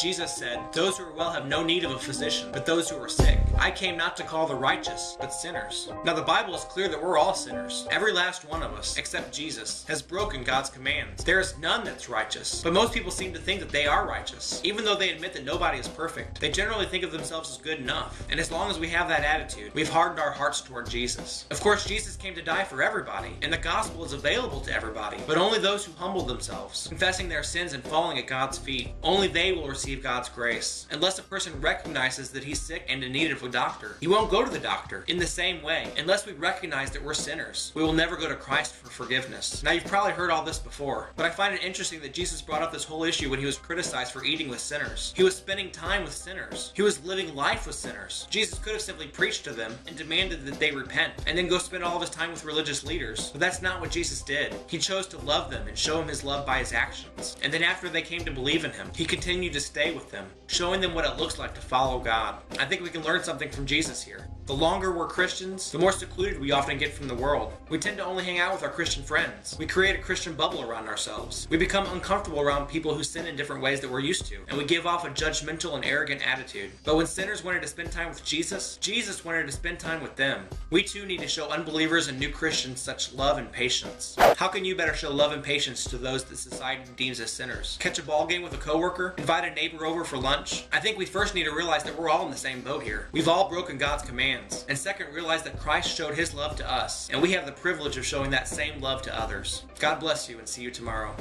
Jesus said, "Those who are well have no need of a physician, but those who are sick. I came not to call the righteous, but sinners." Now the Bible is clear that we're all sinners. Every last one of us, except Jesus, has broken God's commands. There is none that's righteous. But most people seem to think that they are righteous. Even though they admit that nobody is perfect, they generally think of themselves as good enough. And as long as we have that attitude, we've hardened our hearts toward Jesus. Of course, Jesus came to die for everybody, and the gospel is available to everybody, but only those who humble themselves, confessing their sins and falling at God's feet. Only they will receive God's grace. Unless a person recognizes that he's sick and in need of a doctor, he won't go to the doctor. In the same way, unless we recognize that we're sinners, we will never go to Christ for forgiveness. Now, you've probably heard all this before, but I find it interesting that Jesus brought up this whole issue when he was criticized for eating with sinners. He was spending time with sinners. He was living life with sinners. Jesus could have simply preached to them and demanded that they repent, and then go spend all of his time with religious leaders. But that's not what Jesus did. He chose to love them and show them his love by his actions. And then after they came to believe in him, he continued to stay with them, showing them what it looks like to follow God. I think we can learn something from Jesus here. The longer we're Christians, the more secluded we often get from the world. We tend to only hang out with our Christian friends. We create a Christian bubble around ourselves. We become uncomfortable around people who sin in different ways that we're used to, and we give off a judgmental and arrogant attitude. But when sinners wanted to spend time with Jesus, Jesus wanted to spend time with them. We too need to show unbelievers and new Christians such love and patience. How can you better show love and patience to those that society deems as sinners? Catch a ball game with a coworker? Invite a neighbor over for lunch? I think we first need to realize that we're all in the same boat here. We've all broken God's commands. And second, realize that Christ showed his love to us, and we have the privilege of showing that same love to others. God bless you, and see you tomorrow.